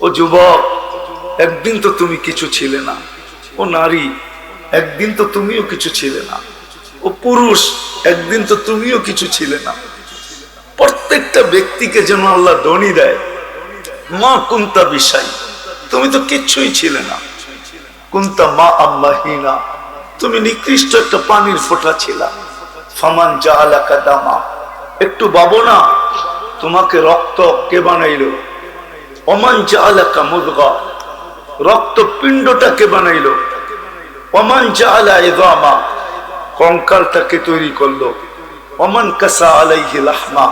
ও যুবক, একদিন তো তুমি কিছু ছিলে না। ও নারী, একদিন তো তুমিও কিছু ছিলে না। ও পুরুষ, একদিন তো তুমিও কিছু ছিলে না। প্রত্যেকটা ব্যক্তিকে যেন আল্লাহ দনি দেয়, মা কুন্তা বিষয়, তুমি তো কিচ্ছুই ছিলে না। কুন্তা মা আম্মাহিনা, তুমি নিকৃষ্ট একটা পানির ফোঁটা ছিলা। ফামান জাআলাকা দামা, একটু ভাবো না, তোমাকে রক্ত কে বানাইলো? ওমান জাআলাকা মুদগা, রক্ত পিণ্ডটাকে বানাইলো। ওমান জাআলা ইযামা, কঙ্কালটাকে তৈরি করলো। ওমান কাসা আলাইহি লাহমা,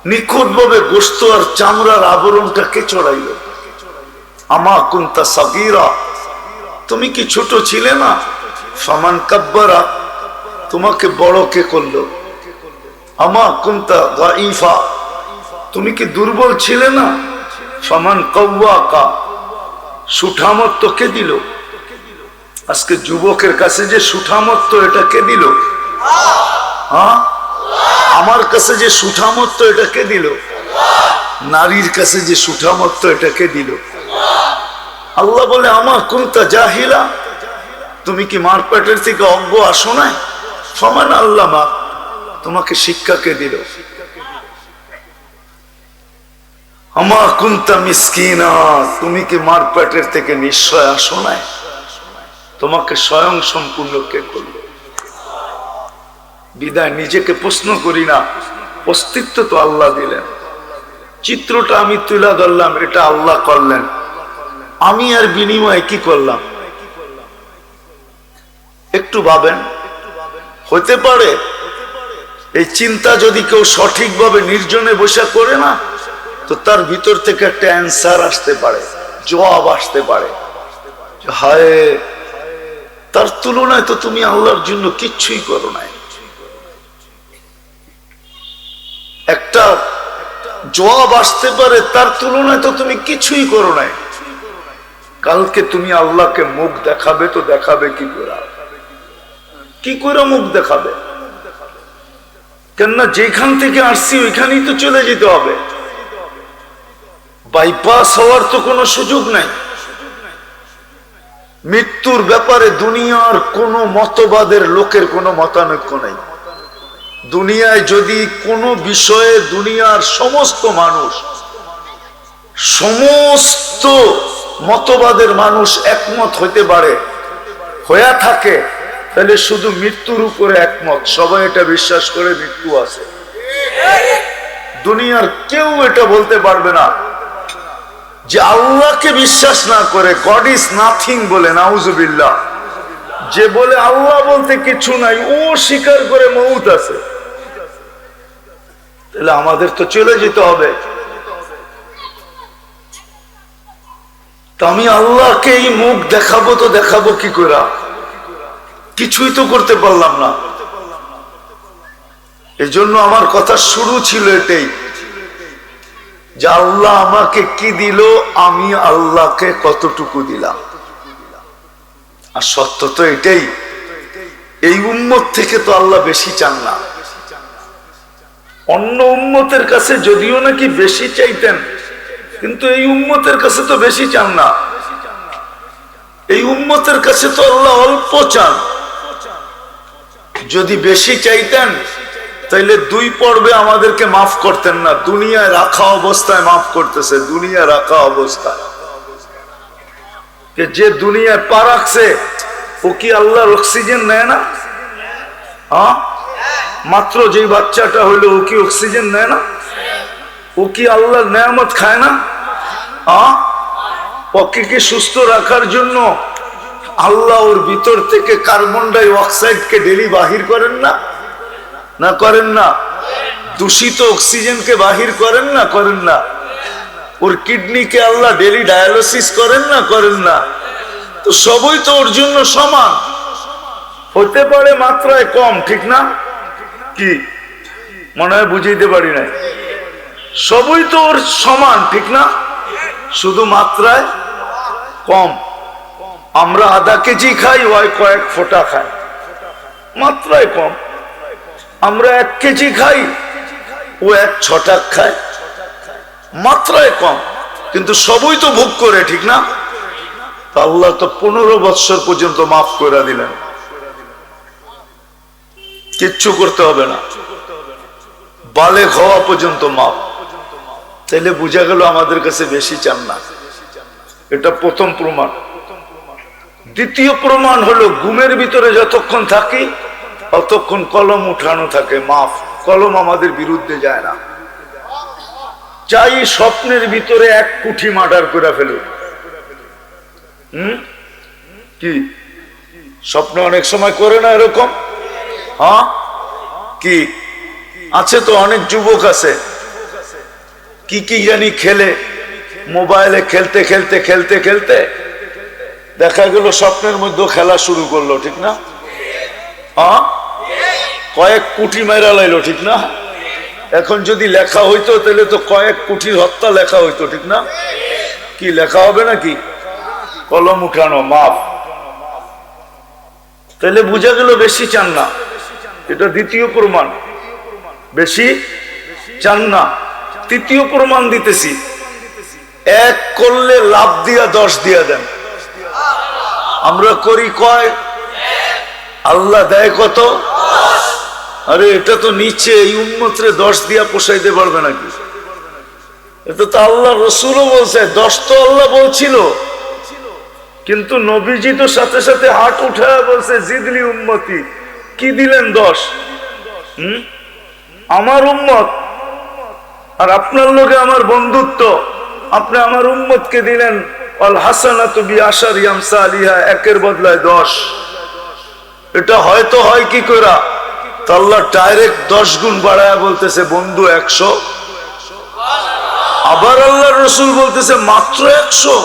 নিখুঁতভাবে গোশত আর চামড়ার আবরণটাকে চড়াইলো। আমা কুনতা সাগীরা, তুমি কি ছোট ছিলে না? ফামান কাব্বারা, তোমাকে বড় কে করলো? আমা কুনতা দাঈফা, তুমি কি দুর্বল ছিলে না? ফামান কাওয়াকা, সুঠামত্ব কে দিল? আজকে যুবকের কাছে যে সুঠামত্ব, এটা কে দিল? হ্যাঁ, আমার কাছে যে সুঠামত্ব, এটা কে দিল? নারীর কাছে যে সুঠামত্ব, এটা কে দিল? আল্লাহ বলে আমা কুনতা জাহিলা, তুমি কি মার পেটের থেকে অজ্ঞ আসো নাই? ফামান আল্লামা, তোমাকে শিক্ষা কে দিল? আমা কুনতা মিসকিনা, তুমি কি মার পেটের থেকে নিশ্চয় আসো নাই? তোমাকে স্বয়ং সম্পূর্ণ কে করলো? বিদায় নিজেকে প্রশ্ন করি না, অস্তিত্ব তো আল্লাহ দিলেন। চিত্রটা আমি তুলে ধরলাম, এটা আল্লাহ করলেন। আমি আর বিনিময়ে কি করলাম? একটু ভাবেন। হতে পারে এই চিন্তা যদি কেউ সঠিকভাবে নির্জনে বসে করে না, তো তার ভিতর থেকে একটা অ্যান্সার আসতে পারে, জবাব আসতে পারে। হায়, তার তুলনায় তো তুমি আল্লাহর জন্য কিচ্ছুই করো নাই। একটা জবাব আসতে পারে, তার তুলনায় তো তুমি কিছুই করো নাই। কালকে তুমি আল্লাহকে মুখ দেখাবে, তো দেখাবে কি করে? কি করে মুখ দেখাবে? কেননা যেখান থেকে আসছি ওইখানেই তো চলে যেতে হবে। বাইপাস হওয়ার তো কোনো সুযোগ নাই। মৃত্যুর ব্যাপারে দুনিয়ার কোনো মতবাদের লোকের কোনো মতানৈক্য নাই। দুনিয়ায় যদি কোনো বিষয়ে দুনিয়ার সমস্ত মানুষ, সমস্ত মতবাদের মানুষ একমত হইতে পারে, হয়ে থাকে, তাহলে শুধু মৃত্যুর উপরে একমত। সবাই এটা বিশ্বাস করে মৃত্যু আছে। দুনিয়ার কেউ এটা বলতে পারবে না যে আল্লাহকে বিশ্বাস না করে, গড ইজ নাথিং বলে, নাউজুবিল্লাহ। যে বলে আল্লাহ বলতে কিছু নাই, ও স্বীকার করে মউত আছে। তাহলে আমাদের তো চলে যেতে হবে। তো আমি আল্লাহকে এই মুখ দেখাবো, তো দেখাবো কি করে? কিছুই তো করতে পারলাম না। এজন্য আমার কথা শুরু ছিল এটাই, যে আল্লাহ আমাকে কি দিল, আমি আল্লাহকে কতটুকু দিলাম। আর সত্য তো এটাই, এই উম্মত থেকে তো আল্লাহ বেশি চান না। অন্য উম্মতের কাছে যদিও নাকি বেশি চাইতেন, কিন্তু এই উম্মতের কাছে তো বেশি চান না। এই উম্মতের কাছে তো আল্লাহ অল্প চান। যদি বেশি চাইতেন তাইলে 2 পর্বে আমাদেরকে মাফ করতেন না। দুনিয়ায় রাখা অবস্থায় মাফ করতেছে, দুনিয়ায় রাখা অবস্থায়। যে দুনিয়ায় পা রাখছে, ও কি আল্লাহর অক্সিজেন নেয় না? হ্যাঁ, মাত্র যে বাচ্চাটা হইলো, ও কি অক্সিজেন নেয় না? ও কি আল্লাহর নেয়ামত খায় না? ওকে কি সুস্থ রাখার জন্য আল্লাহ ওর ভিতর থেকে কার্বন ডাই অক্সাইডকে ডেলি বাহির করেন না? না করেন না? দূষিত অক্সিজেনকে বাহির করেন না? করেন না? ওর কিডনিকে আল্লাহ ডেলি ডায়ালিসিস করেন না? করেন না? তো সবই তো ওর জন্য সমান। হতে পারে মাত্রায় কম, ঠিক না? কি মনে হয় বুঝাইতে পারি নাই? সবই তো ওর সমান, ঠিক না? শুধু মাত্রায় কম। আমরা আধা কেজি খাই, ওই কয়েক ফোঁটা খায়, মাত্রায় কম। আমরা 1 কেজি খাই, ও 1 ছটাক খায়, মাত্রায় কম, কিন্তু সবই তো ভোগ করে, ঠিক না? আল্লাহ তো 15 বৎসর পর্যন্ত মাফ করে দিলেন, কিচ্ছু করতে হবে না, বালেগ হওয়া পর্যন্ত মাফ। তাইলে বোঝা গেল আমাদের কাছে বেশি চান না। এটা প্রথম প্রমাণ। দ্বিতীয় প্রমাণ হলো ঘুমের ভিতরে যতক্ষণ থাকি ততক্ষণ কলম উঠানো থাকে, মাফ। কলম আমাদের বিরুদ্ধে যায় না। চাই স্বপ্নের ভিতরে 1 কোটি মার্ডার করে ফেলুক, কি স্বপ্ন অনেক সময় করে না এরকম? হ্যাঁ, কি আছে তো অনেক যুবক আছে কি কি জানি খেলে, মোবাইলে খেলতে খেলতে খেলতে খেলতে দেখা গেল স্বপ্নের মধ্যে খেলা শুরু করলো, ঠিক না? হ্যাঁ, কয়েক কোটি মেরা লাইলো, ঠিক না? এখন যদি লেখা হইতো তাহলে তো কয়েক কোটির হত্যা লেখা হইতো, ঠিক না? কি লেখা হবে নাকি? কলম উঠানো, মাফ। তাহলে বোঝা গেল বেশি চান না। এটা দ্বিতীয় প্রমাণ, বেশি চান না। তৃতীয় প্রমাণ দিতেছি, 1 করলে লাভ দিয়া 10 দিয়া দেন। আমরা করি কয়, আল্লাহ দেয় কত? আরে এটা তো নিচে, এই উম্মতরে 10 দিয়া পোষাইতে পারবে নাকি? এটা তো আল্লাহ রসুলও বলছে, 10 তো আল্লাহ বলছিল, কিন্তু নবীজি তো সাথে সাথে হাত উঠায় বলছে জিদলি উম্মতি, কি দিলেন 10? আমার উম্মত আর আপনার লোকে আমার বন্ধুত্ব, আপনি আমার উম্মতকে দিলেন আল হাসানাতু বিআশারি আমসালিহা, 1-এর বদলায় 10। এটা হয়তো হয় কি করে? আল্লাহ ডাইরেক্ট 10 গুণ বাড়ায় বলতেছে বন্ধু 100। আবার আল্লাহর রাসূল বলতেছে মাত্র 100।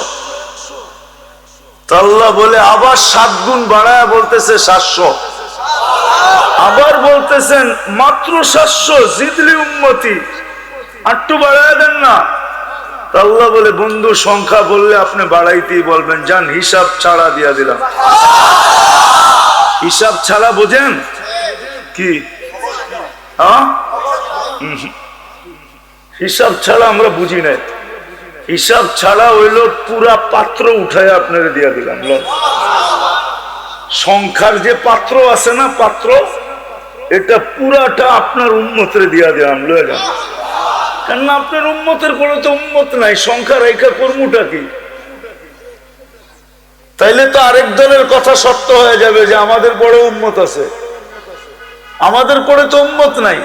আল্লাহ বলে আবার 7 গুণ বাড়ায় বলতেছে 700। আবার বলতেছেন মাত্র 700, জিদলি উম্মতি, একটু বাড়ায় দেন না। আল্লাহ বলে বন্ধু সংখ্যা বললে আপনি বাড়াইতেই বলবেন, যান হিসাব ছাড়া দিয়া দিলাম। হিসাব ছাড়া বোঝেন কি? হিসাব ছাড়া আমরা বুঝি নাই। হিসাব ছাড়া হইলো পুরা পাত্র উঠায় আপনারা দিয়া দিলাম। সংখ্যার যে পাত্র আছে না, পাত্র, এটা পুরাটা আপনার উম্মতরে দিয়া দিলাম, লয়ে যান। কেন আপনার উম্মতের পরে তো উম্মত নাই, সংখ্যা রেখা কর্মটা কি? তাইলে তো আরেক দলের কথা সত্য হয়ে যাবে যে আমাদের পরে উম্মত আছে, আমাদের পরে তো উম্মত নাই।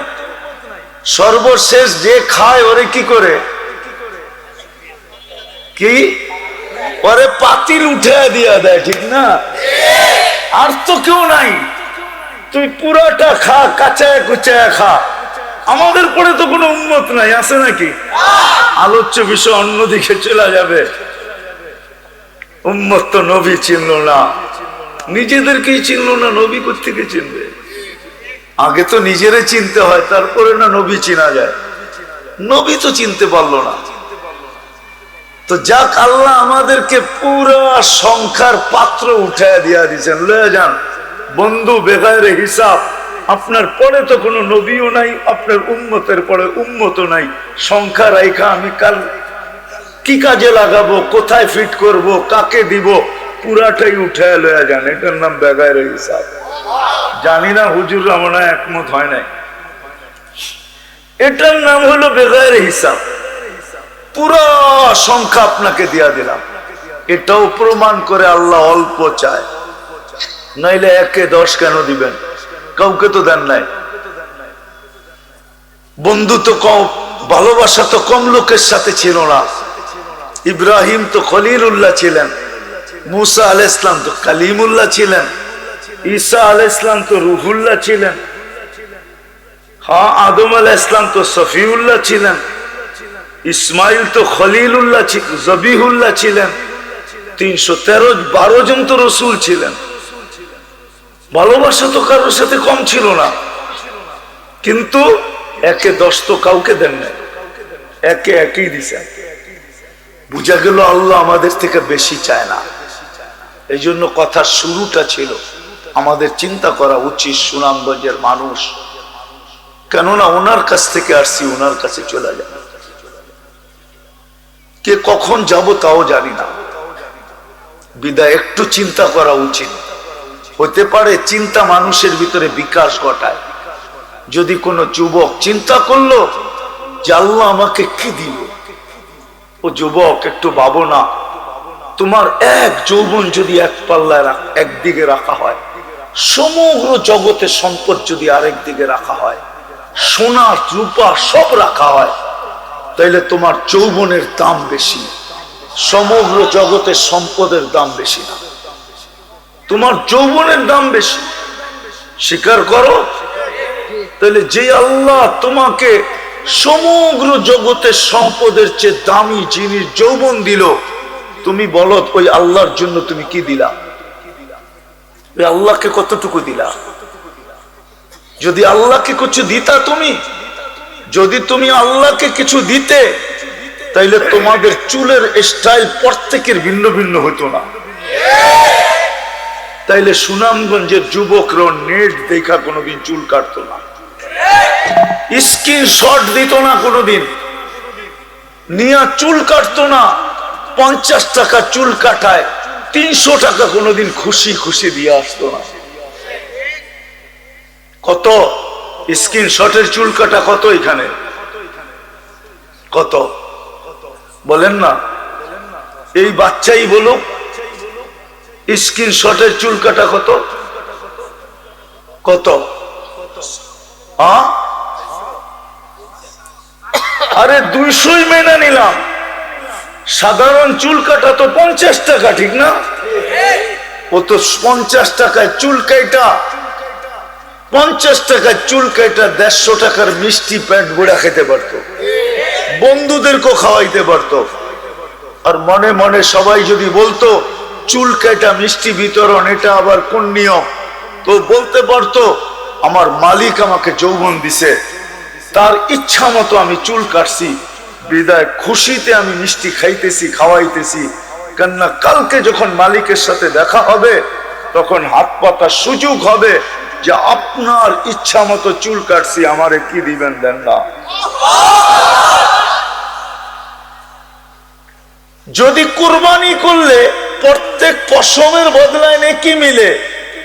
সর্বশেষ যে খায় ওরে কি করে? কি ওরে পাতিল উঠে দিয়া দেয়, ঠিক না? আর তো কেউ নাই, তুই পুরাটা খা, কাঁচায় কুচায় খা। আমাদের পরে তো কোনো উম্মত নাই, আছে নাকি? আলোচ্য বিষয় অন্যদিকে চলে যাবে। উম্মত তো নবী চিনল না, নিজেদেরকেই চিনল না, নবী কোত্থেকে চিনবে? আগে তো নিজেরে চিনতে হয়, তারপরে না নবী চিনা যায়। নবী তো চিনতে পারলো না। তো যাক, আল্লাহ আমাদেরকে পুরা সংখ্যার পাত্র উঠায় দিয়া দিয়েছেন, লয়ে যান বন্ধু বেগায়ের হিসাব। আপনার পরে তো কোনো নবীও নাই, আপনার উম্মতের পরে উম্মতও নাই। সংখ্যা রাইখা আমি কাল কি কাজে লাগাবো, কোথায় ফিট করব, কাকে দিব, পুরাটাই উঠায় লয়ে যান। এটার নাম বেগায়ের হিসাব। জানি না হুজুররা মনে হয় একমত হয় নাই। এটার নাম হলো বেগায়ের হিসাব। পুরো সংখ্যা আপনাকে দিয়া দিলাম। এটাও প্রমাণ করে আল্লাহ অল্প চায়, নাইলে 1-এ 10 কেন দিবেন? কাউকে তো দেন নাই। বন্ধু তো কম, ভালোবাসা তো কম লোকের সাথে ছিল না। ইব্রাহিম তো খলিলুল্লাহ ছিলেন, মুসা আলাইহিস সালাম তো কালিমুল্লাহ ছিলেন, ঈসা আলাইহিস সালাম তো রুহুল্লাহ ছিলেন, হ্যাঁ আদম আলাইহিস সালাম তো সফিউল্লাহ ছিলেন, ইসমাইল তো খলিলুল্লাহ জবিহুল্লাহ ছিলেন, 313 জন তো রসুল ছিলেন। ভালোবাসা তো কারোর সাথে কম ছিল না, কিন্তু 1-এ 10 তো কাউকে দেন নাই, 1-এ 1-ই দিছেন। বুঝা গেল আল্লাহ আমাদের থেকে বেশি চায় না। এই জন্য কথার শুরুটা ছিল আমাদের চিন্তা করা উচিত সুনামগঞ্জের মানুষ, কেননা ওনার কাছ থেকে আসছি, ওনার কাছে চলে যায়। কে কখন যাব তাও জানি না। বিদায় একটু চিন্তা করা উচিত। হতে পারে চিন্তা মানুষের ভিতরে বিকাশ ঘটায়। যদি কোনো যুবক চিন্তা করলো যে আল্লাহ আমাকে কি দিল, ও যুবক একটু ভাবো না, তোমার এক যৌবন যদি এক পাল্লায় একদিকে রাখা হয়, সমগ্র জগতের সম্পদ যদি আরেক দিকে রাখা হয়, সোনা রূপা সব রাখা হয়, তাইলে তোমার যৌবনের দাম বেশি, সমগ্র জগতের সম্পদের দাম বেশি না, তোমার যৌবনের দাম বেশি। স্বীকার করো। তাহলে যে আল্লাহ তোমাকে সমগ্র জগতের সম্পদের চেয়ে দামি জিনিস যৌবন দিল, তুমি বলো ওই আল্লাহর জন্য তুমি কি দিলা? ওই আল্লাহকে কতটুকু দিলা? যদি আল্লাহকে কিছু দিতা, তুমি যদি তুমি আল্লাহকে কিছু দিতে, তাইলে তোমাদের চুলের স্টাইল প্রত্যেকের ভিন্ন ভিন্ন হতো না। তাইলে সুনামগঞ্জের যুবকরা নেট দেখা কোনোদিন চুল কাটতো না, স্ক্রিনশট দিত না, কোনোদিন নিয়ে চুল কাটতো না। 50 টাকা চুল কাটায় 300 টাকা কোনোদিন খুশি খুশি দিয়ে আসতো না। কত স্ক্রিনশটের চুল কাটা কত এখানে? কত বলেন না? এই বাচ্চাই বলো, স্ক্রিনশটের চুল কাটা কত? কত? আরে 200ই মেনে নিলাম, সাধারণ চুল কাটা তো 50 টাকা, ঠিক না? ও তো 50 টাকায় চুল কাটা, 50 টাকায় চুল কাটা 150 টাকার মিষ্টি পেট ভরে খেতে পারতো, বন্ধুদেরকেও খাওয়াইতে পারতো। আর মনে মনে সবাই যদি বলতো চুল কাটা মিষ্টি বিতরণ, এটা আবার কোন নিয়ম, তো বলতে পারতো আমার মালিক আমাকে যৌবন দিছে, তার ইচ্ছা মতো আমি চুল কাটছি, বিদায় খুশিতে আমি মিষ্টি খাইতেছি, খাওয়াইতেছি। কেননা কালকে যখন মালিকের সাথে দেখা হবে, তখন হাত পাতার সুযোগ হবে যে আপনার ইচ্ছা মতো চুল কাটছি, আমারে কি দিবেন দেন না। যদি কুরবানি করলে প্রত্যেক পশমের বদলায় নেকি মিলে,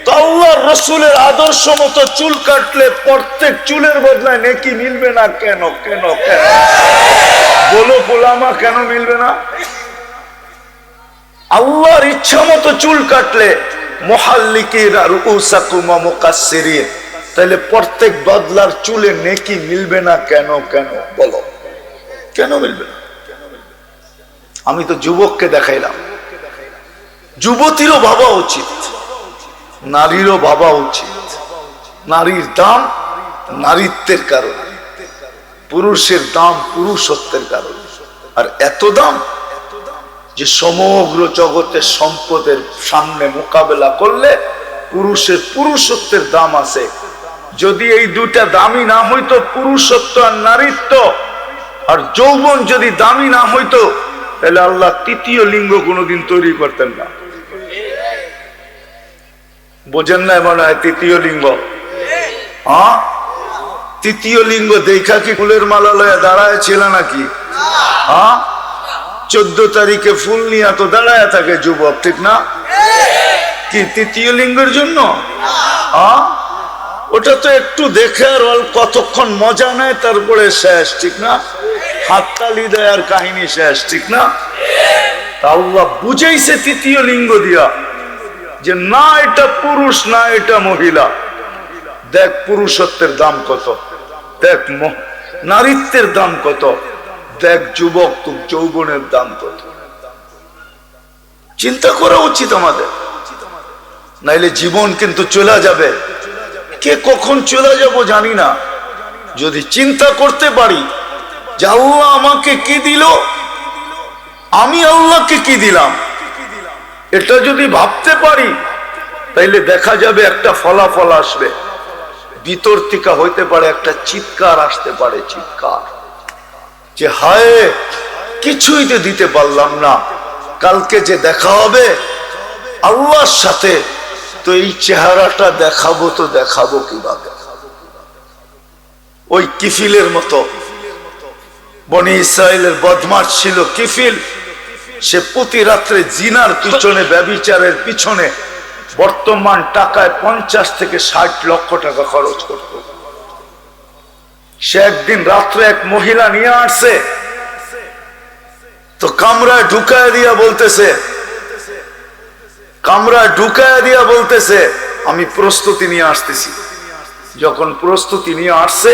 তো আল্লাহর রাসূলের আদর্শ মতো চুল কাটলে প্রত্যেক চুলের বদলায় নেকি মিলবে না কেন? কেন কেন বলো গোলামা, কেন মিলবে না? আল্লাহর ইচ্ছা মতো চুল কাটলে মুহাল্লিকিন আর রুউসাকুম ওয়া মুকাসসিরিন, তাহলে প্রত্যেক বদলার চুলে নেকি মিলবে না কেন? কেন বলো, কেন মিলবে না? আমি তো যুবককে দেখাইলাম, যুবতীরও ভাবা উচিত, নারীরও ভাবা উচিত। নারীর দাম নারীত্বের কারণে, পুরুষের দাম পুরুষত্বের কারণে। আর এত দাম যে সমগ্র জগতের সম্পদের সামনে মোকাবেলা করলে পুরুষের পুরুষত্বের দাম আছে। যদি এই দুইটা দামি না হইতো, পুরুষত্ব আর নারীত্ব, আর যৌবন যদি দামি না হইতো, তাহলে আল্লাহ তৃতীয় লিঙ্গ কোনোদিন তৈরি করতেন না। বোঝেন না মনে হয়? তৃতীয় লিঙ্গ, হ্যাঁ, তৃতীয় লিঙ্গ দেখা কি ফুলের মালা লয়ে দাঁড়ায় ছিল নাকি? হ্যাঁ, 14 তারিখে ফুল নিয়ে তো দাঁড়ায় থাকে যুবক, ঠিক না? কি তৃতীয় লিঙ্গের জন্য? হ্যাঁ, ওটা তো একটু দেখে আর কতক্ষণ মজা নেয়, তারপরে শেষ, ঠিক না? হাততালি দেয় আর কাহিনী শেষ, ঠিক না? আল্লাহ বুঝাইছে তৃতীয় লিঙ্গ দিয়া যে না এটা পুরুষ, না এটা মহিলা। দেখ পুরুষত্বের দাম কত, দেখ নারীত্বের দাম কত, দেখ যুবক তো যৌবনের দাম কত। চিন্তা করা উচিত আমাদের, নাইলে জীবন কিন্তু চলে যাবে। কে কখন চলে যাব জানি না। যদি চিন্তা করতে পারি যে আল্লাহ আমাকে কি দিল, আমি আল্লাহকে কি দিলাম, এটা যদি ভাবতে পারি, তাইলে দেখা যাবে একটা ফলাফল আসবে। ভিতর থেকে হইতে পারে একটা চিৎকার আসতে পারে, চিৎকার যে হায় কিছুই তো দিতে পারলাম না, কালকে যে দেখা হবে আল্লাহর সাথে, তো এই চেহারাটা দেখাবো তো দেখাবো কিভাবে? ওই কিফিলের মতো বনি ইসরাইলের বদমাশ ছিল কিফিল। সে প্রতি রাত্রে জিনার পিছনে, ব্যভিচারের পিছনে বর্তমান টাকায় 50 থেকে 60 লক্ষ টাকা খরচ করত। সে একদিন রাত্রে এক মহিলা নিয়ে আসছে, তো কামরায় ঢুকায় দিয়া বলতেছে আমি প্রস্তুতি নিয়ে আসতেছি। যখন প্রস্তুতি নিয়ে আসছে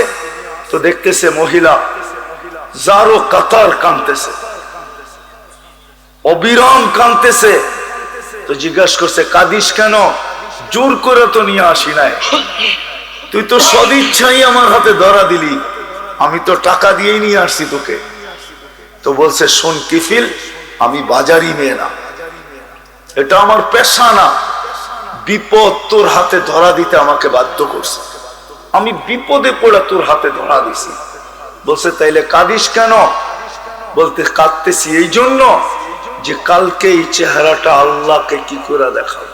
তো দেখতেছে মহিলা জারো কাতার কাঁদতেছে, অবিরাম কাঁদতেছে। তো জিজ্ঞাসা করছে কাঁদিস কেন? জোর করে তো নিয়ে আসি নাই, তুই তো সদিচ্ছাই আমার হাতে ধরা দিলি, আমি তো টাকা দিয়েই নিয়ে আসছি তোকে। তো বলছে শোন কিফিল, আমি বাজারি মেয়ে না, এটা আমার পেশা না, বিপদ তোর হাতে ধরা দিতে আমাকে বাধ্য করছে, আমি বিপদে পড়ে তোর হাতে ধরা দিছি। বলছে তাইলে কাঁদিস কেন? বলতে কাঁদতেছি এই জন্য যে কালকে এই চেহারাটা আল্লাহকে কি করে দেখাবো।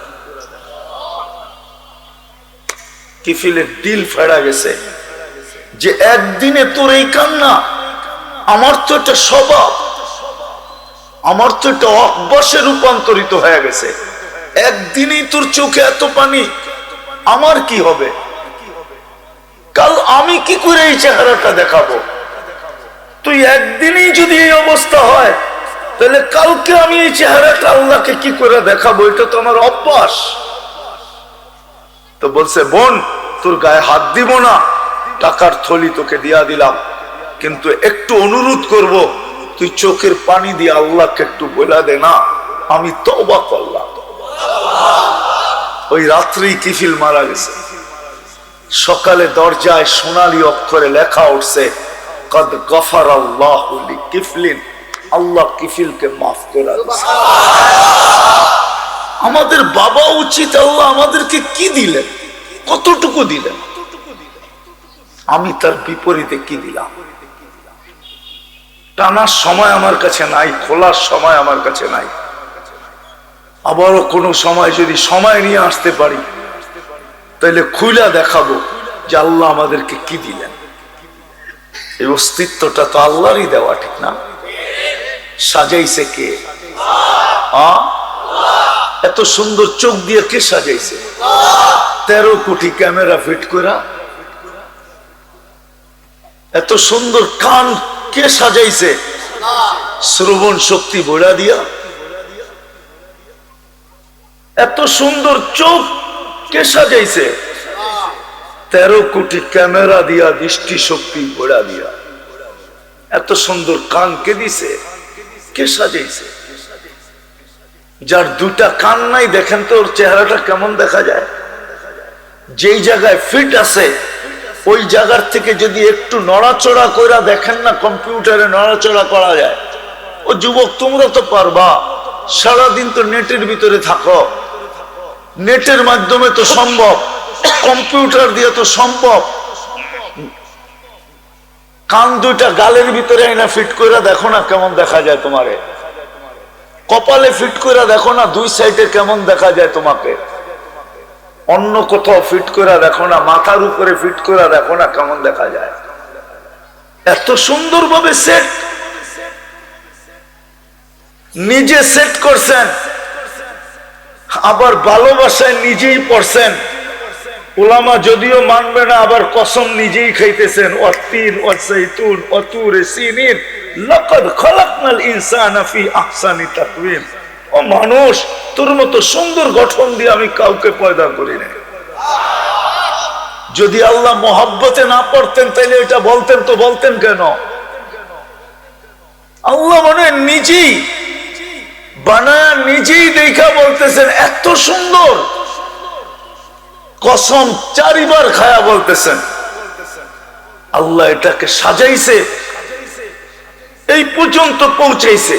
কিফিলের দিল ফেড়া গেছে যে একদিনে তোর এই কান্না, আমার তো এটা স্বভাব, আমার তো এটা অভ্যাসে রূপান্তরিত হয়ে গেছে, একদিনেই তোর চোখে এত পানি, আমার কি হবে? কাল আমি কি করে এই চেহারাটা দেখাবো? তুই একদিনেই যদি এই অবস্থা হয়, তাহলে কালকে আমি এই চেহারাটা আল্লাহকে কি করে দেখাবো? এটা তো আমার অভ্যাস। তো বলছে বোন, তোর গায়ে হাত দিব না, টাকার থলি তোকে দিয়া দিলাম, কিন্তু একটু অনুরোধ করব, তুই চোখের পানি দিয়ে আল্লাহকে একটু বলে দে না, আমি তওবা করলাম। ওই রাত্রেই কিফিল মারা গেছে। সকালে দরজায় সোনালী অক্ষরে লেখা উঠছে কদ গফারাল্লাহু লিকিফলিন, আল্লাহ কিফিলকে মাফ করে দিয়েছে। আমাদের বাবা উচিত আল্লাহ আমাদেরকে কি দিলেন, কতটুকু দিলেন, আমি তার বিপরীতে কি দিলাম? টানার সময় আমার কাছে নাই, খোলার সময় আমার কাছে নাই। আবারও কোনো সময় যদি সময় নিয়ে আসতে পারি, তাহলে খুইলা দেখাবো যে আল্লাহ আমাদেরকে কি দিলেন। এই অস্তিত্বটা তো আল্লাহরই দেওয়া, ঠিক না? সাজাইছে কে? এত সুন্দর চোখ দিয়ে কে সাজাইছে? 13 কোটি ক্যামেরা ফিট করা। এত সুন্দর কান কে সাজাইছে? শ্রবণ শক্তি বড়া দিয়া। এত সুন্দর চোখ কে সাজাইছে? 13 কোটি ক্যামেরা দিয়া, দৃষ্টি শক্তি বড়া দিয়া। এত সুন্দর কান কে দিছে? কে সাজাইছে? যার 2টা কান নাই, দেখেন তো ওর চেহারাটা কেমন দেখা যায়। যেই জায়গায় ফিট আছে ওই জায়গার থেকে যদি একটু নড়াচড়া করে দেখেন না, কম্পিউটারে নড়াচড়া করা যায়। ও যুবক, তোমরা তো পারবা, সারাদিন তো নেটের ভিতরে থাকো, নেটের মাধ্যমে তো সম্ভব, কম্পিউটার দিয়ে তো সম্ভব। কান 2টা গালের ভিতরে না ফিট করে দেখো না কেমন দেখা যায় তোমারে। কপালে ফিট করে দেখো না 2 সাইডে কেমন দেখা যায় তোমাকে। অন্য কোথাও ফিট করে দেখো না, মাথার উপরে ফিট করে দেখো না কেমন দেখা যায়। এত সুন্দরভাবে সেট, নিজে সেট করছেন, আবার ভালোবাসায় নিজেই পড়ছেন। উলামা যদিও মানবে না, আবার কসম নিজেই খাইতেছেন। ওয়াতিন ওয়াসাইতুন ওয়াতুর সিনিন লাকাদ খালাকনাল ইনসানা ফি আহসানি তাকওয়িম। ও মানুষ, তোর মতো সুন্দর গঠন দিয়ে আমি কাউকে পয়দা করি নাই। যদি আল্লাহ মোহাব্বতে না পড়তেন তাহলে এটা বলতেন, তো বলতেন কেন? আল্লাহ মনে নিজেই বানায়া, নিজেই দেখা বলতেছেন এত সুন্দর। কসম 4 বার খায়া বলতেছেন আল্লাহ এটাকে সাজাইছে, এই পর্যন্ত পৌঁছাইছে।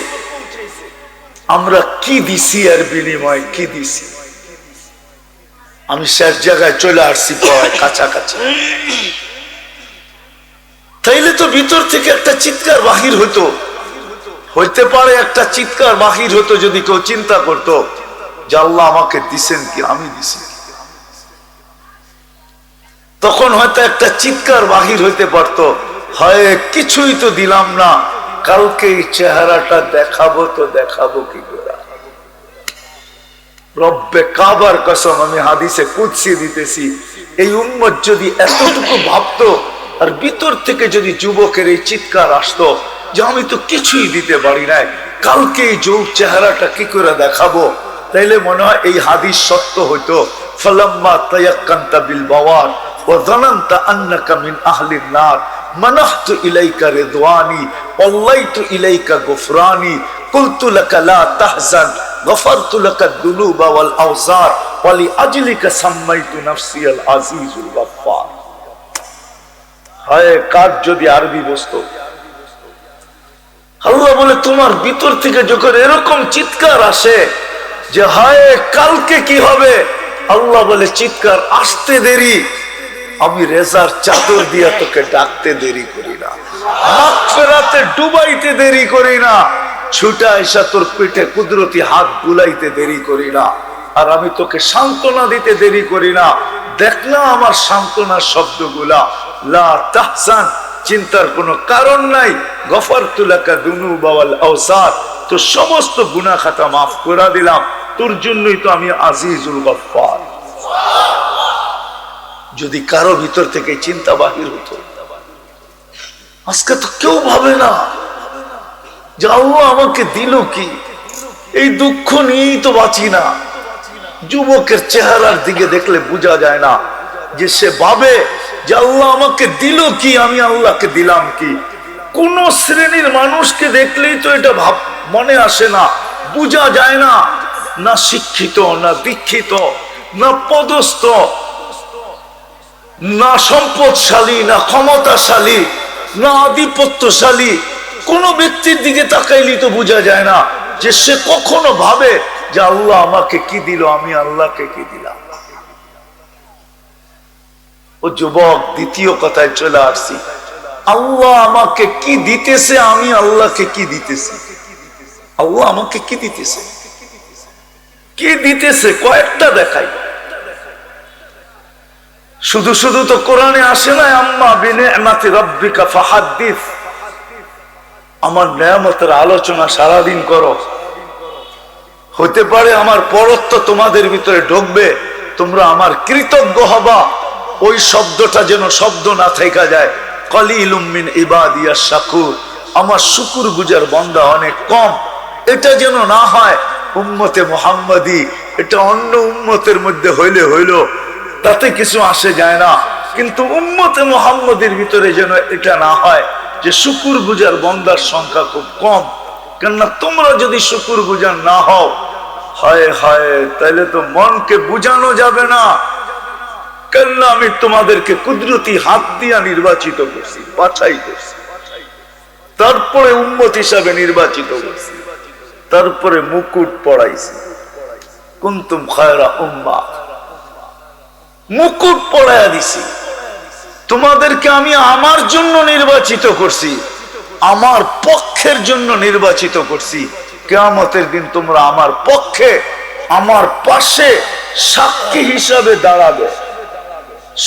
আমরা কি দিছি আর বিনিময় কি দিছি? আমি শেষ জায়গায় চলে আসছি, কাছাকাছি। তাইলে তো ভিতর থেকে একটা চিৎকার বাহির হতো, হইতে পারে একটা চিৎকার বাহির হতো যদি কেউ চিন্তা করতো যে আল্লাহ আমাকে দিছেন কি, আমি দিছি। তখন হয়তো একটা চিৎকার বাহির হইতে পারতো, হয় কিছুই তো দিলাম না, কালকে এই চেহারাটা দেখাবো তো দেখাবো কি করে? রব্বে কাবার কসম, আমি হাদিসে কুদসি দিতেছি, এই উম্মত যদি এতটুকু ভাবতো আর ভিতর থেকে যদি যুবকের এই চিৎকার আসতো যে আমি তো কিছুই দিতে পারি নাই, কালকে এই যুব চেহারাটা কি করে দেখাবো, তাইলে মনে হয় এই হাদিস সত্য হইতো। ফালাম্মা তায়াক্কানতা বিল বাওয়ার ওয়া যানানতা আন্নাকা মিন আহলিন নার মানাহতু ইলাইকা রিদওয়ানি ওয়াল্লাইতু ইলাইকা গুফরানি কুলতু লাকা লা তাহজান গফারতু লাকা যুনুবা ওয়াল আওসার ওয়া লিআজলিকা সাম্মাইতু নাফসি আল আজিজুল গফফার। হায় কাজ যদি আরবি বসতো। আল্লাহ বলে তোমার ভিতর থেকে যখন এরকম চিৎকার আসে যে হায় কালকে কি হবে, আল্লাহ বলে চিৎকার আসতে দেরি, আমি রেজার চাদর দিয়া তোকে ডাকতে দেরি করি না, মাগফিরাতে ডুবাইতে দেরি করি না, ছুটা এসা তোর পেটে কুদরতি হাত বুলাইতে দেরি করি না, আর আমি তোকে সান্ত্বনা দিতে দেরি করি না। দেখ না আমার সান্ত্বনার শব্দগুলা, লা তাহজান, চিন্তার কোনো কারণ নাই, গফারতু লাকা যুনুবা ওয়াল আওসার, তো সমস্ত গুনাহ খাতা মাফ করে দিলাম, তোর জন্যই তো আমি আজিজুল গফফার। যদি কারো ভিতর থেকে চিন্তা বাহির হতো, আজকে তো কেউ ভাবে না যে আল্লাহ আমাকে দিল কি, এই দুঃখ নিয়েই তো বাঁচি না। যুবকের চেহারার দিকে দেখলে বোঝা যায় না যে সে ভাবে যে আল্লাহ আমাকে দিল কি, আমি আল্লাহকে দিলাম কি। কোন শ্রেণীর মানুষকে দেখলেই তো এটা ভাব মনে আসে না, বোঝা যায় না, না শিক্ষিত, না দীক্ষিত, না পদস্থ, না সম্পদশালী, না ক্ষমতাশালী, না আধিপত্যশালী, কোন ব্যক্তির দিকে তাকাইলেই তো বোঝা যায় না যে সে কখনো ভাবে যে আল্লাহ আমাকে কি দিল, আমি আল্লাহকে কি দিলাম। ও যুবক, দ্বিতীয় কথায় চলে আসছি, আল্লাহ আমাকে কি দিতেছে, আমি আল্লাহকে কি দিতেছি। আল্লাহ আমাকে কি দিতেছে, কি দিতেছে কয়েকটা দেখাই। শুধু শুধু তো কোরআনে আসে না আম্মা বিনিআমাতি রাব্বিকা ফাহাদ্দিস, আমার নেয়ামতের আলোচনা সারাদিন করো। হতে পারে আমার পরত্ব তোমাদের ভিতরে ঢুকবে, তোমরা আমার কৃতজ্ঞ হবা, ওই শব্দটা যেন শব্দ না থেকে যায়। কলিলুম মিন ইবাদিয়াশ শাকুর, আমার শুকুর গুজার বান্দা অনেক কম, এটা যেন না হয়। উম্মতে মুহাম্মাদি এটা অন্য উম্মতের মধ্যে হইলে হইল, তাতে কিছু আসে যায় না, কিন্তু উম্মতে মুহাম্মাদির ভিতরে যেন এটা না হয় যে শুকুর গুজার বান্দার সংখ্যা খুব কম। কেননা তোমরা যদি শুকুর গুজার না হও, হায় হায়, তাইলে তো মনকে বুঝানো যাবে না। কেননা আমি তোমাদেরকে কুদরতি হাত দিয়া নির্বাচিত করছি, বাছাই করছি, তারপরে উম্মত হিসাবে নির্বাচিত করছি, তারপরে মুকুট পড়াইছি। কুনতুম খায়রা উম্মাহ, মুকুট পড়াইয়া দিছি। তোমাদেরকে আমি আমার জন্য নির্বাচিত করছি, আমার পক্ষের জন্য নির্বাচিত করছি। কিয়ামতের দিন তোমরা আমার পক্ষে, আমার পাশে সাক্ষী হিসাবে দাঁড়াবে।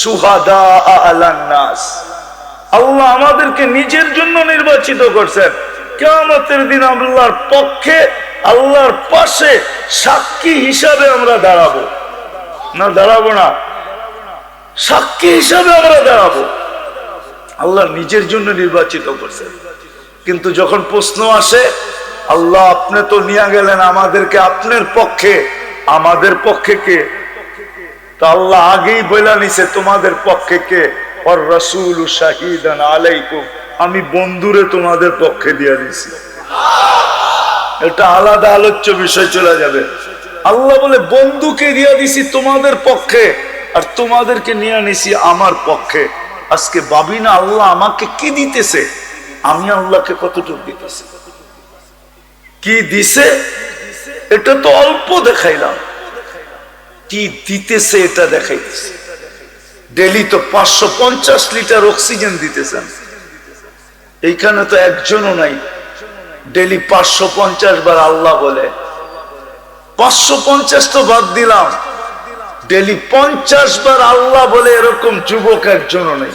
শুহাদা আলান নাস, আল্লাহ আমাদেরকে নিজের জন্য নির্বাচিত করছেন। কিয়ামতের দিন আল্লাহর পক্ষে, আল্লাহর পাশে সাক্ষী হিসাবে আমরা দাঁড়াবো। না দাঁড়াবো না, সাক্ষী হিসাবে আমরা দাঁড়াবো। আল্লাহ নিজের জন্য নির্বাচিত করছেন। কিন্তু যখন প্রশ্ন আসে, আল্লাহ আপনি তো নিয়ে গেলেন আমাদেরকে আপনার পক্ষে, আমাদের পক্ষে কে? তো আল্লাহ আগেই বলে নিছে তোমাদের পক্ষে কে, ওয়ার রাসূলু শাহীদান আলাইকুম, আমি বন্ধুরে তোমাদের পক্ষে দিয়ে দিছি। এটা আলাদা আলোচ্য বিষয় চলে যাবে। আল্লাহ বলে বন্ধুকে দিয়ে দিছি তোমাদের পক্ষে, আর তোমাদেরকে নিয়ে নিছি আমার পক্ষে। আজকে ভাবি না আল্লাহ আমাকে কি দিতেছে, আমি আল্লাহকে কতটুকু দিতেছি। কি দিছে এটা তো অল্প দেখাইলাম, কি দিতেছে এটা দেখাইতেছে। ডেলি তো 550 লিটার অক্সিজেন দিতেছেন, এইখানে তো একজনও নাই। ডেলি 550 বার আল্লাহ বলে, 550 তো বাদ দিলাম, ডেলি 50 বার আল্লাহ বলে এরকম যুবক একজনও নেই,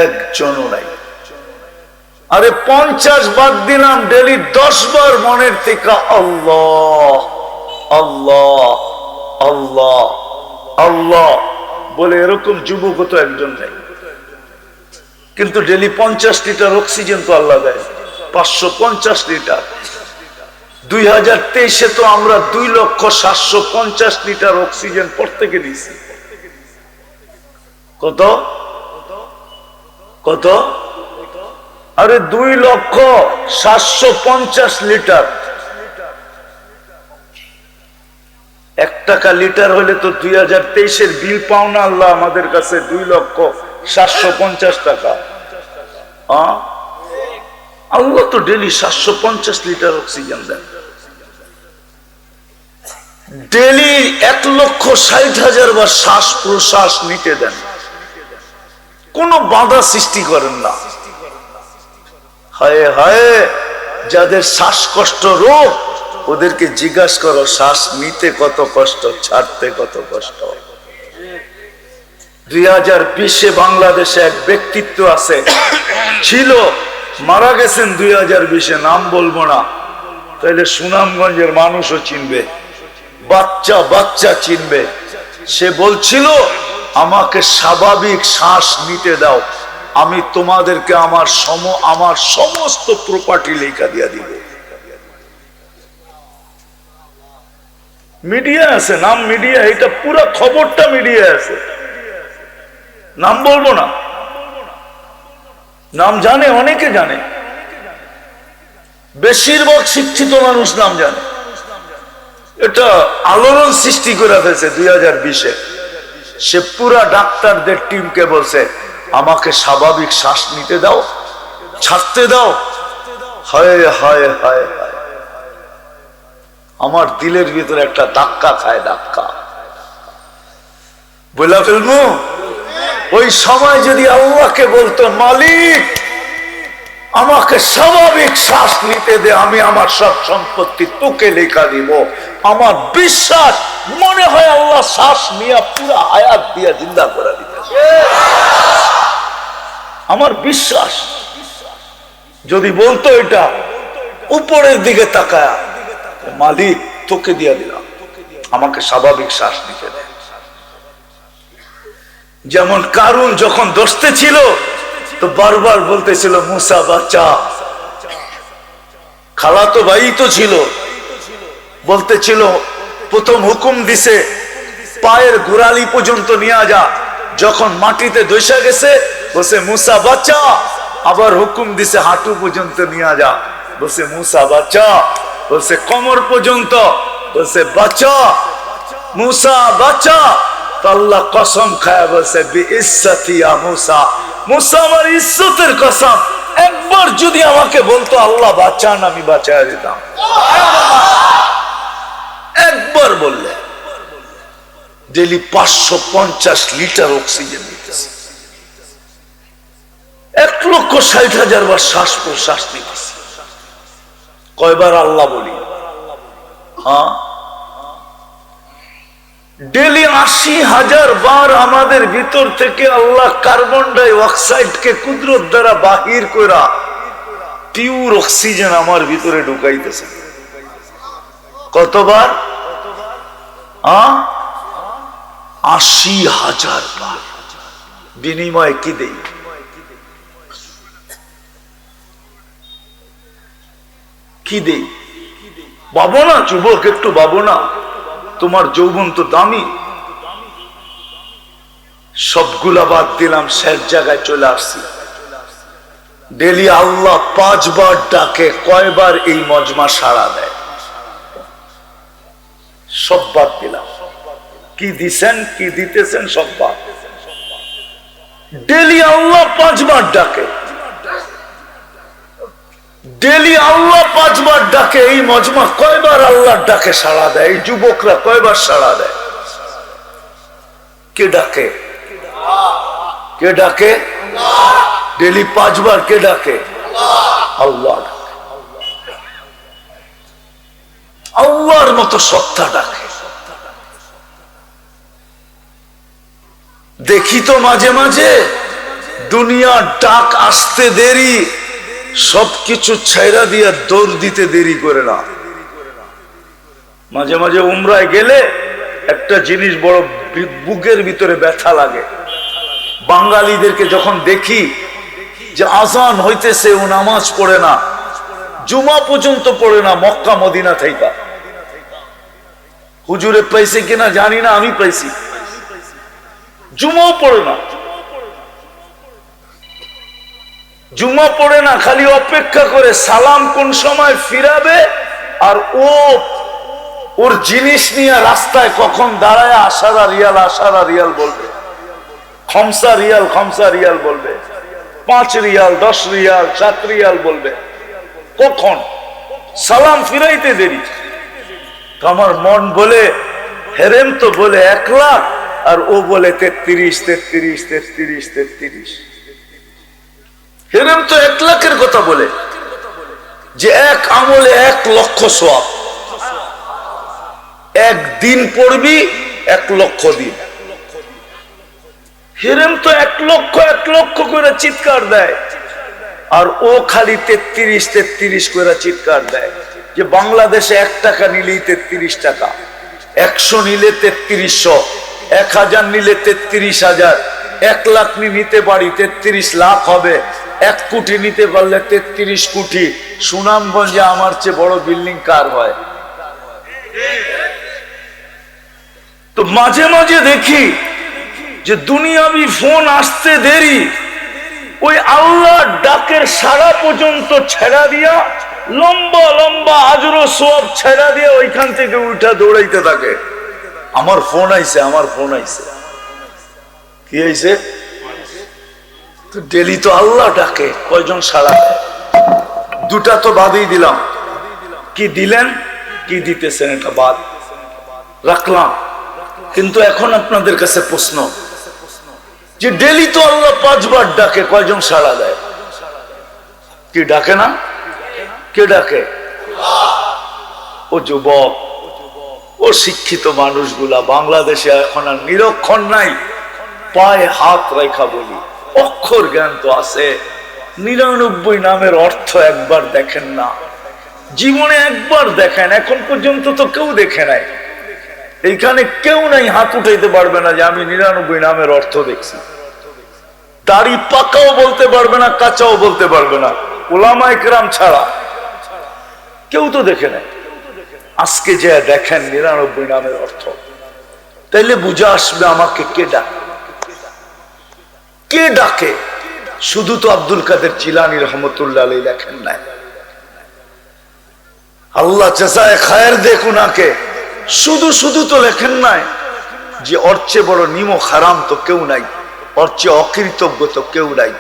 একজনও নাই। আরে 50 বাদ দিলাম, ডেলি 10 বার মনের থেকে আল্লাহ আল্লাহ আল্লাহ আল্লাহ বলে, এরকম যুবক তো একজন নেই। কিন্তু ডেলি 50 লিটার অক্সিজেন তো আল্লাহ দেয়, 550 লিটার। 2023-এ তো আমরা 2,750,000 লিটার অক্সিজেন প্রত্যেকে দিয়েছি। কত কত? আরে 2,750,000 লিটার। 1 টাকা লিটার হলে তো 2023-এর বিল পাও না আল্লাহ আমাদের কাছে 2,750,000 টাকা। আল্লাহ তো ডেলি 750 লিটার অক্সিজেন দেন, ডেলি 1,60,000 বার শ্বাস প্রশ্বাস নিতে দেন, কোনো বাধা সৃষ্টি করেন না। হায় হায়, যাদের শ্বাসকষ্ট রোগ ওদেরকে জিজ্ঞাসা করো শ্বাস নিতে কত কষ্ট, ছাড়তে কত কষ্ট। 2020-এ বাংলাদেশে এক ব্যক্তিত্ব আছে, ছিল, মারা গেছেন 2020-এ, নাম বলবো না, তাইলে সুনামগঞ্জের মানুষও চিনবে, বাচ্চা বাচ্চা চিনবে। সে বলছিল, আমাকে স্বাভাবিক শ্বাস নিতে দাও, আমি তোমাদেরকে আমার সমস্ত প্রপার্টি লেখা দিয়া দিব। মিডিয়া আছে, নাম মিডিয়া, এটা পুরো খবরটা মিডিয়া আছে, নাম বলবো না, নাম জানে, অনেকে জানে, বেশিরভাগ শিক্ষিত মানুষ নাম জানে। এটা আলোড়ন সৃষ্টি করে ফেলছে 2020-এ। সে পুরা ডাক্তারদের টিমকে বলছে, আমাকে স্বাভাবিক শ্বাস নিতে দাও, ছাড়তে দাও। হায় হায় হায় হায়, আমার দিলের ভিতরে একটা ধাক্কা খায়, ধাক্কা বলে ফেলবো। ওই সময় যদি আল্লাহকে বলতো, মালিক আমাকে স্বাভাবিক শ্বাস নিতে দে, আমি আমার সব সম্পত্তি তোকে লেখা দিব, আমার বিশ্বাস মনে হয় আল্লাহ শ্বাস নিয়ে পুরা হায়াত দিয়া জিন্দা করে দিতে। আমার বিশ্বাস যদি বলতো এটা, উপরের দিকে তাকায়া, মালিক তোকে দিয়া দিলাম, আমাকে স্বাভাবিক শ্বাস নিতে দে। যেমন কারুন যখন দোস্তে ছিল তো বারবার বলতেছিল, মুসা বাচ্চা, খালাতো ভাই তো ছিল, বলতেছিল, প্রথম হুকুম দিছে পায়ের গোড়ালি পর্যন্ত নিয়ে যা, যখন মাটিতে দইসা গেছে বসে মুসা বাচ্চা, আবার হুকুম দিছে হাঁটু পর্যন্ত নিয়ে যা, বসে মুসা বাচ্চা, বলছে কোমর পর্যন্ত, বলছে বাচ্চা মুসা বাচ্চা। আল্লাহ কসম খায়া বলছে, বিইজ্জতি ইয়া মুসা, মুসা আমার ইজ্জতের কসম, একবার যদি আমাকে বলতো আল্লাহ বাঁচান, আমি বাঁচায়া দিতাম। একবার বললে ডেলি 550 লিটার অক্সিজেন নিতেছে, 1,60,000 বার শ্বাস প্রশ্বাস নিতেছে। কয়বার আল্লাহ বলি? হ্যাঁ, ডেলি 80,000 বার আমাদের ভিতর থেকে আল্লাহ কার্বন ডাই অক্সাইডকে কুদরত দ্বারা বাহির করা পিওর অক্সিজেন আমার ভিতরে ঢুকাইতেছে। কতবার? 80,000 বার। বিনিময়ে কি দেই? কি দেই? ভাবো না যুবক, একটু ভাবো না, তোমার যৌবন তো দামি। সবগুলা বাদ দিলাম, শেষ জায়গায় চলে আসছি। ডেলি আল্লাহ 5 বার ডাকে, কয়বার এই মজমা সাড়া দেয়? সব বাদ দিলাম, কি দিছেন কি দিতেছেন সব বাদ। ডেলি আল্লাহ 5 বার ডাকে, ডেলি আল্লাহ 5 বার ডাকে। এই মজমা কয়বার আল্লাহর ডাকে সাড়া দেয়? এই যুবকরা কয়বার সাড়া দেয়? কে ডাকে? কে ডাকে? ডেলি 5 বার কে ডাকে? আল্লাহ। আল্লাহর মতো সত্তা ডাকে। দেখি তো মাঝে মাঝে দুনিয়ার ডাক আসতে দেরি, সবকিছু ছাইরা দিয়া দৌড় দিতে দেরি করে না। মাঝে মাঝে উমরায় গেলে একটা জিনিস বড় বুকের ভিতরে ব্যথা লাগে। বাঙালিদেরকে যখন দেখি যে আজান হইতেছে ও নামাজ পড়ে না, জুমা পর্যন্ত পড়ে না, মক্কা মদিনা থেকে। হুজুরে পাইছে কিনা জানি না, আমি পাইছি। জুমাও পড়ে না, জুমা পড়ে না, খালি অপেক্ষা করে সালাম কোন সময় ফিরাবে আর ওর জিনিস নিয়ে রাস্তায় কখন দাঁড়ায় আশারা রিয়াল বলবে, খমসা রিয়াল বলবে, 5 রিয়াল, 10 রিয়াল, 7 রিয়াল বলবে। কখন সালাম ফিরাইতে দেরি। আমার মন বলে হেরেম তো বলে 1 লাখ আর ও বলে 33। হেরেম তো 1 লাখের কথা বলে যে এক আমলে 1 লক্ষ সওয়াব। একদিন পড়বি 1 লক্ষ দিন। হেরেম তো 1 লক্ষ করে চিৎকার দেয় আর ও খালি 33 করে চিৎকার দেয় যে বাংলাদেশে 1 টাকা নিলেই 33 টাকা, 100 নিলে 3300, 1000 নিলে 33,000, 1 লাখ নিতে পারি 33 লাখ হবে, 1 কোটি নিতে পারলে 33 কোটি। সুনামগঞ্জে আমার চেয়ে বড় বিল্ডিং কার হয়? তো মাঝে মাঝে দেখি যে দুনিয়াবি ফোন আসতে দেরি, ওই আল্লাহর ডাকের সারা পর্যন্ত ছেড়া দিয়া লম্বা আজরো সব ছেড়া দিয়া ওইখান থেকে উঠা দৌড়াইতে থাকে। আমার ফোন আইছে কি আইছে? তো ডেলি তো আল্লাহ ডাকে, কয়জন সাড়া দেয়? 2টা তো বাদই দিলাম। কি দিলেন, কি দিতেছেন এটা বাদ রাখলাম। কিন্তু এখন আপনাদের কাছে প্রশ্ন যে ডেলি তো আল্লাহ 5 বার ডাকে, কয়জন সাড়া দেয়? কি ডাকে না? কে ডাকে? ও যুবক, ও শিক্ষিত মানুষগুলা বাংলাদেশে এখন আর নিরক্ষর নাই। পায়ে হাত রেখা বলি, অক্ষর জ্ঞান তো আছে। 99 নামের অর্থ একবার দেখেন না, জীবনে একবার দেখেন। এখন পর্যন্ত তো কেউ দেখে নাই, এইখানে কেউ নাই হাত উঠাইতে পারবে না যে আমি 99 নামের অর্থ দেখছি। দাড়ি পাকাও বলতে পারবে না, কাঁচাও বলতে পারবে না, ওলামায়ে কেরাম ছাড়া কেউ তো দেখে নাই। আজকে যে দেখেন 99 নামের অর্থ, তাইলে বুঝে আসবে আমাকে কে ডাকে। শুধু তো আব্দুল কাদের জিলানী রহমতুল্লাহ আলাইহি লেখেন নাই, আল্লাহ জাযায়ে খায়ের দেখ উনাকে। শুধু তো লেখেন নাই যে ওর চেয়ে বড় নিমক হারাম তো কেউ নাই, ওর চেয়ে অকৃতজ্ঞ তো কেউ নাই,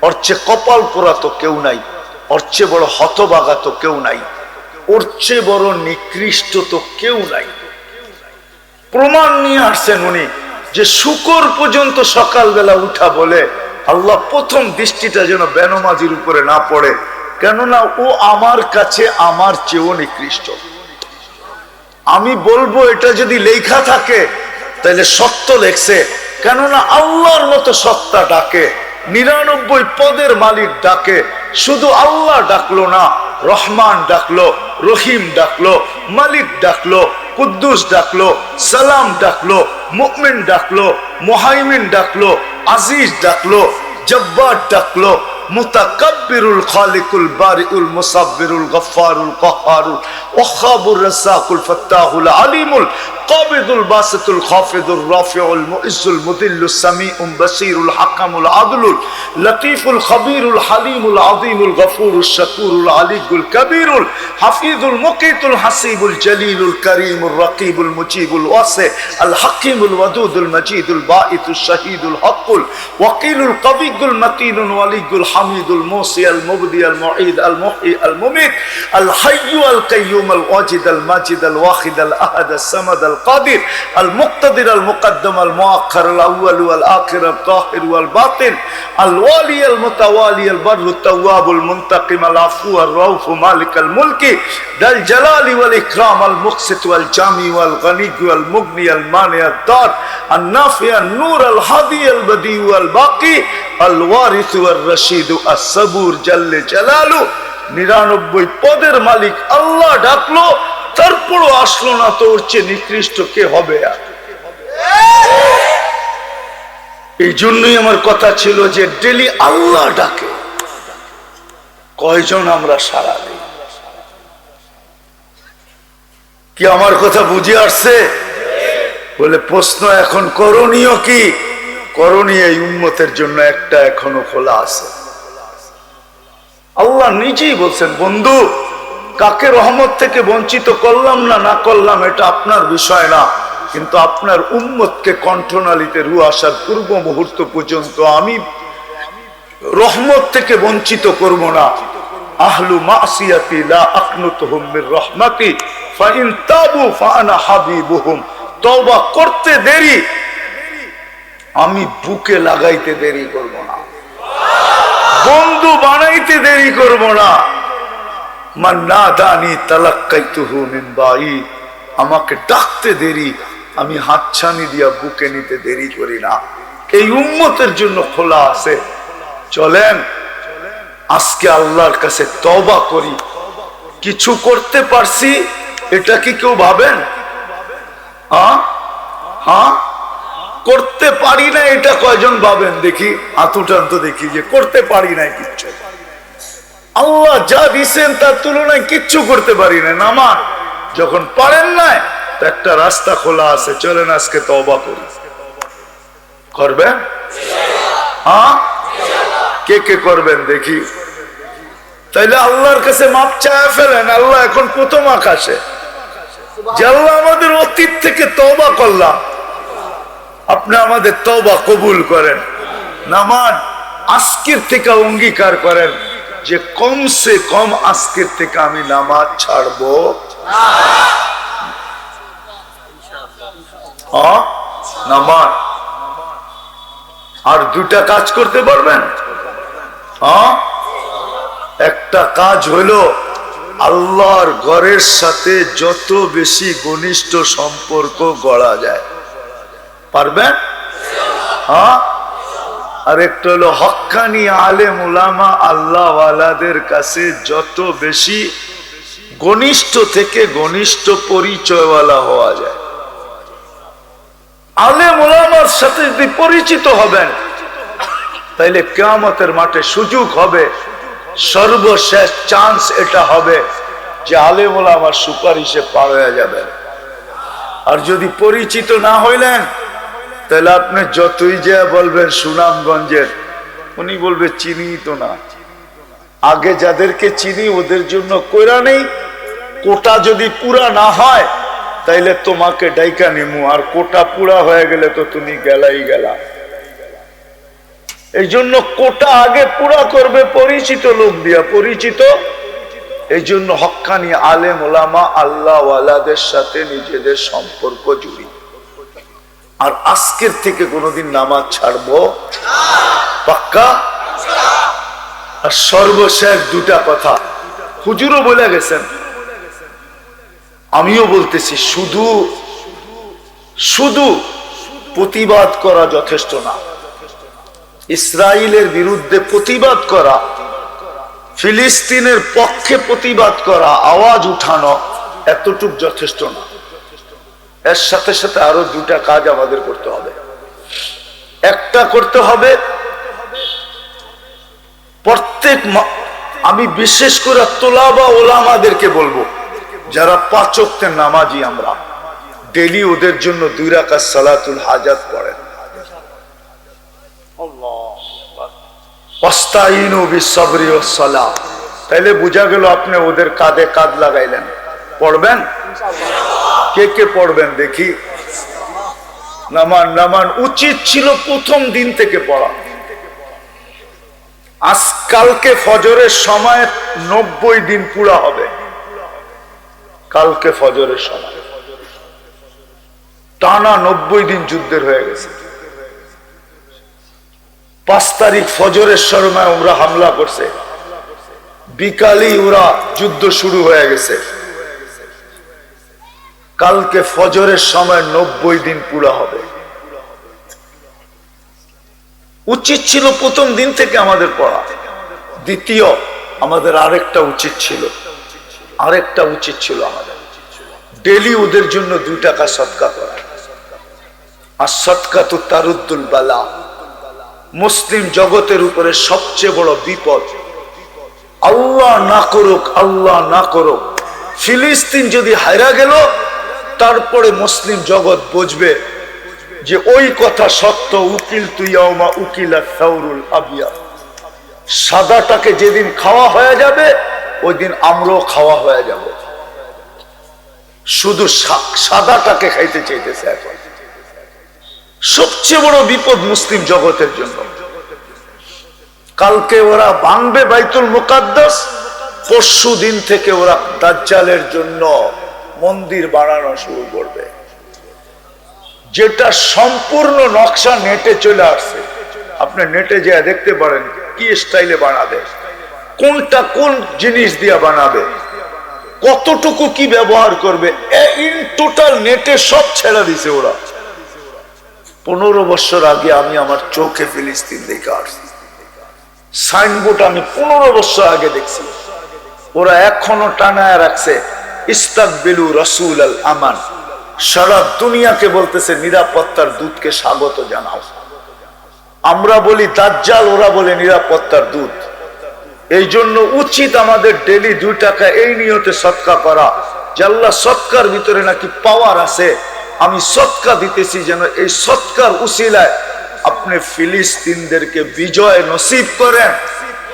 ওর চেয়ে কপাল পোড়া তো কেউ নাই, ওর চেয়ে বড় হতভাগা তো কেউ নাই, ওর চেয়ে বড় নিকৃষ্ট তো কেউ নাই। প্রমাণ নিয়ে আসছেন উনি যে শুকর পর্যন্ত সকালবেলা উঠা বলে আল্লাহ প্রথম দৃষ্টিটা যেন বেনমাজির উপরে না পড়ে, কেননা ও আমার কাছে আমার চেয়েও নিকৃষ্ট। আমি বলবো এটা যদি লেখা থাকে তাহলে সত্য লেখছে, কেননা আল্লাহর মতো সত্তা ডাকে, 99 পদের মালিক ডাকে। শুধু আল্লাহ ডাকলো না, রহমান ডাকলো, রহিম ডাকলো, মালিক ডাকলো, কুদ্দুস ডাকলো, সালাম ডাকলো, মুমিন ডাকলো, মুহাইমিন ডাকলো, আজিজ ডাকলো, জব্বার ডাকলো, মুতাকাব্বিরুল খালিকুল বারিউল মুসাব্বিরুল গফফারুল কাহ্হারুল ওয়াহাবুর রাসাকুল ফাত্তাহুল আলিমুল কাবিদুল বাসিতুল খাফিদুর রাফিউল মুইজ্জুল মুদিল্লুস সামিউল বাসীরুল হাকামুল আদলুল লতীফুল খবীরুল হালিমুল আযীমুল গফুরুশ শাকুরুল আলিয়ুল কবীরুল হাফিজুল মুকিতুল হাসিবুল জলিলুল করিমুর রকিবুল মুজিবুল ওয়াসি আল হাকিমুল ওয়াদুদুল মজিদুল বাঈতুশ শাহীদুল হকুল ওয়াকিলুল কবিয়ুল মতিনুল ওয়ালিয়ুল হামিদুল মুসি আল মুবদি আল মুঈদ আল মুহয়ি আল মুমিত আল হাইয়্যু আল কাইয়্যুম আল ওয়াজিদ আল মাজিদ আল ওয়াহিদ আল আহাদ আল সামাদ আল القادر المقتدر المقدم المؤخر الأول والآخر الظاهر والباطن الوالي المتوالي البر التواب المنتقم العفو الرؤوف مالك الملك ذا الجلال والإكرام المقسط والجامع والغني والمغني المانع الدار النافع النور الهادي البديع والباقي الوارث والرشيد الصبور جل جلاله 99 পদের মালিক আল্লাহ ডাকলো, তারপরও আসলো না, তো ওর চেয়ে নিকৃষ্ট কে হবে? আর এই জন্যই আমার কথা ছিল যে ডেলি আল্লাহ ডাকে, কয়জন আমরা সাড়া দিই? কি আমার কথা বুঝে আসছে? বলে প্রশ্ন এখন করণীয় কি? করণীয় এই উম্মতের জন্য একটা এখনো খোলা আছে। আল্লাহ নিজেই বলছেন, বন্ধু কাকে রহমত থেকে বঞ্চিত করলাম না না করলাম এটা আপনার বিষয় না, কিন্তু আপনার উম্মতকে কণ্ঠনালীতে রু আসার পূর্ব মুহূর্ত পর্যন্ত আমি রহমত থেকে বঞ্চিত করব না। আহলু মাসিয়াতি লা আকনুতুহুম মির রাহমাতি ফাইন তাবু ফাআনা হাবিবুহুম। তওবা করতে দেরি, আমি বুকে লাগাইতে দেরি করব না, বন্ধু বানাইতে দেরি করব না। মান নাদানি তালাক্কাইতুহু মিন বাঈদ, আমাকে ডাকতে দেরি, আমি হাতছানি দিয়া বুকে নিতে দেরি করি না। এই উম্মতের জন্য খোলা আছে। চলেন আজকে আল্লাহর কাছে তওবা করি। কিছু করতে পারছি এটা কি কেউ ভাবেন? হ্যাঁ, করতে পারি না এটা কয়জন ভাবেন? দেখি হাতুটান তো দেখি যে করতে পারি না কিচ্ছু। আল্লাহ যা দিছেন তার তুলনায় কিচ্ছু করতে পারি না। নামান যখন পারেন না, তো একটা রাস্তা খোলা আছে, চলেন আজকে তওবা করি। করবেন? হ্যাঁ, কে কে করবেন দেখি? তাইলে আল্লাহর কাছে মাপ চায় ফেলেন। আল্লাহ এখন প্রথম আকাশে, যে আল্লাহ আমাদের অতীত থেকে তওবা করলাম, আপনি আমাদের তওবা কবুল করেন। নামান আজকের থেকে অঙ্গীকার করেন যে কমসে কম আজকের থেকে আমি নামাজ ছাড়বো নামাজ। আর দুটা কাজ করতে পারবেন। একটা কাজ হলো আল্লাহর ঘরের সাথে যত বেশি ঘনিষ্ঠ সম্পর্ক গড়া যায়, পারবেন? আর একটা হলো হক্কানি আলেম উলামা আল্লাহ ওয়ালাদের কাছে যত বেশি ঘনিষ্ঠ থেকে ঘনিষ্ঠ পরিচয়ওয়ালা হওয়া যায়। আলেম উলামার সাথে যদি পরিচিত হবেন, তাইলে কিয়ামতের মাঠে সুযোগ হবে, সর্বশেষ চান্স এটা হবে যে আলেম উলামার সুপারিশে পার হয়ে যাবেন। আর যদি পরিচিত না হইলেন, তাহলে আপনি যতই যে বলবেন সুনামগঞ্জের, উনি বলবে চিনি তো না। আগে যাদেরকে চিনি ওদের জন্য কইরা নেই, কোটা যদি পুরা না হয় তাইলে তোমাকে ডাইকা নিমু, আর কোটা পুরা হয়ে গেলে তো তুমি গেলাই গেলা। এই জন্য কোটা আগে পুরা করবে পরিচিত লোক দিয়া, পরিচিত। এই জন্য হক্কানি আলেম ওলামা আল্লাহ ওয়ালাদের সাথে নিজেদের সম্পর্ক জুড়ি। আর আজকের থেকে কোনোদিন নামাজ ছাড়বো পাক্কা। আর সর্বশেষ দুটা কথা হুজুরও বলে গেছেন, আমিও বলতেছি, শুধু শুধু প্রতিবাদ করা যথেষ্ট না। ইসরায়েলের বিরুদ্ধে প্রতিবাদ করা, ফিলিস্তিনের পক্ষে প্রতিবাদ করা, আওয়াজ উঠানো, এতটুক যথেষ্ট না। এর সাথে সাথে আরো দুটা কাজ আমাদের করতে হবে। একটা করতে হবে প্রত্যেক, আমি বিশেষ করে তোলাবা ওলামাদেরকে বলবো, যারা 5 ওয়াক্তের নামাজি, আমরা ডেইলি ওদের জন্য 2 রাকাত সালাতুল হাজাত পড়েন। ওয়াস্তাইনু বিসসবরি ওয়াসসালাহ। তাইলে বোঝা গেল আপনি ওদের কাঁধে কাঁধ লাগাইলেন। পড়বেন? কে কে পড়বেন দেখি? নামান উচিত ছিল প্রথম দিন থেকে পড়া। আজকালকে ফজরের সময় 90 দিন পুরা হবে। কালকে ফজরের সময় টানা 90 দিন যুদ্ধের হয়ে গেছে। 5 তারিখ ফজরের সময় ওরা হামলা করছে, বিকালই ওরা যুদ্ধ শুরু হয়ে গেছে। কালকে ফজরের সময় 90 দিন পুরা হবে। উচিত ছিল প্রথম দিন থেকে আমাদের পড়া। দ্বিতীয়, আমাদের আরেকটা উচিত ছিল আমাদের ডেলি ওদের জন্য 2 টাকা সদকা করা। আর সদকা তো তারুদ্দুল বালা, মুসলিম জগতের উপরে সবচেয়ে বড় বিপদ। আল্লাহ না করুক ফিলিস্তিন যদি হায়রা গেল, তারপরে মুসলিম জগৎ বুঝবে যে ওই কথা সত্য। উকিল তুইয়াউমা উকিলা সাউরুল আবিয়া, সাদাটাকে যেদিন খাওয়া হয়ে যাবে ওই দিন আমরাও খাওয়া হয়ে যাব। শুধু সাদাটাকে খাইতে চাইতেছে এখন। সবচেয়ে বড় বিপদ মুসলিম জগতের জন্য। কালকে ওরা ভাঙবে বাইতুল মুকাদ্দাস, পরশু দিন থেকে ওরা দাজ্জালের জন্য মন্দির বানানো শুরু করবে, যেটা সম্পূর্ণ নকশা নেটে চলে আসছে। আপনি নেটে যেয়ে দেখতে পারেন কি স্টাইলে বানাবে, কোনটা কোন জিনিস দিয়ে বানাবে, কতটুকু কি ব্যবহার করবে, ইন টোটাল নেটে সব ছেড়ে দিছে ওরা। 15 বছর আগে আমি আমার চোখে ফিলিস্তিন দেখে আসছি। সাইনবোর্ড আমি 15 বছর আগে দেখছি। ওরা এখনো টানায় রাখছে ইস্তাকবিলু রাসূল আল আমান। সারা দুনিয়াকে বলতেছে নিরাপত্তার দূতকে স্বাগত জানাও। আমরা বলি দাজ্জাল, ওরা বলে নিরাপত্তার দূত। এই জন্য উচিত আমাদের ডেলি 2 টাকা এই নিয়তে সদকা করা যে আল্লাহ সদকার ভিতরে নাকি পাওয়ার আছে। আমি সদকা দিতেছি যেন এই সদকার উসিলায় আপনি ফিলিস্তিনদেরকে বিজয় নসিব করেন,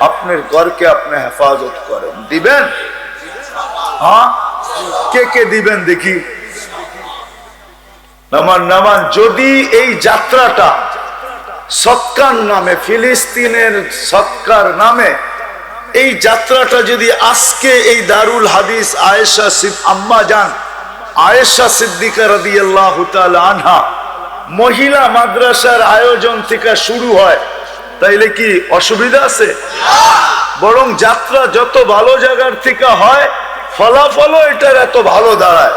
আপনার ঘরকে আপনি হেফাজত করেন। দিবেন? হ্যাঁ, কে দিবেন দেখি? নামান। যদি এই যাত্রাটা সদকার নামে, ফিলিস্তিনের সদকার নামে এই যাত্রাটা যদি আজকে এই দারুল হাদিস আম্মা জান আয়েশা সিদ্দিকা রাদিয়াল্লাহু তাআলা আনহা মহিলা মাদ্রাসার আয়োজন থেকে শুরু হয়, তাইলে কি অসুবিধা আছে? বরং যাত্রা যত ভালো জায়গার থেকে হয়, ফলাফলও এটার এত ভালো দাঁড়ায়।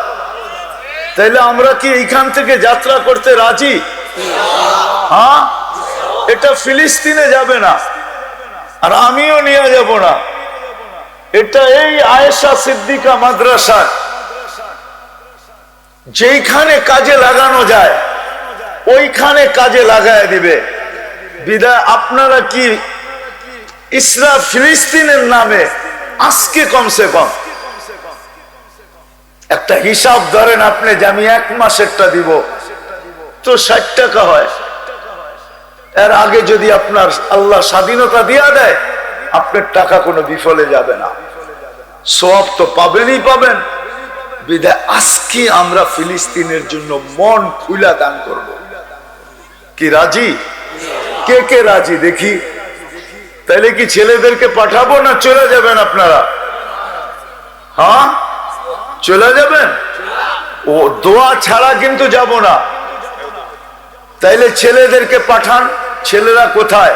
তাইলে আমরা কি এইখান থেকে যাত্রা করতে রাজি? হ্যাঁ, এটা ফিলিস্তিনে যাবে না, আর আমিও নিয়ে যাব না। এটা এই আয়েশা সিদ্দিকা মাদ্রাসা যেইখানে কাজে লাগানো যায় ওইখানে কাজে লাগায় দিবে। বিদায় আপনারা কি ফিলিস্তিনের নামে আজকে কমসে কম একটা হিসাব ধরেন আপনি যে আমি 1 মাসেরটা দিব তো 60 টাকা হয়। এর আগে যদি আপনার আল্লাহ স্বাধীনতা দিয়া দেয়, আপনার টাকা কোনো বিফলে যাবে না, সওয়াব তো পাবেনই পাবেন। বিদায় আজকে আমরা ফিলিস্তিনের জন্য মন খুলা দান করব। কি রাজি? কে রাজি দেখি? তাইলে কি ছেলেদেরকে পাঠাবো না চলে যাবেন আপনারা? হ্যাঁ, চলে যাবেন। ও দোয়া ছাড়া কিন্তু যাব না। তাইলে ছেলেদেরকে পাঠান। ছেলেরা কোথায়?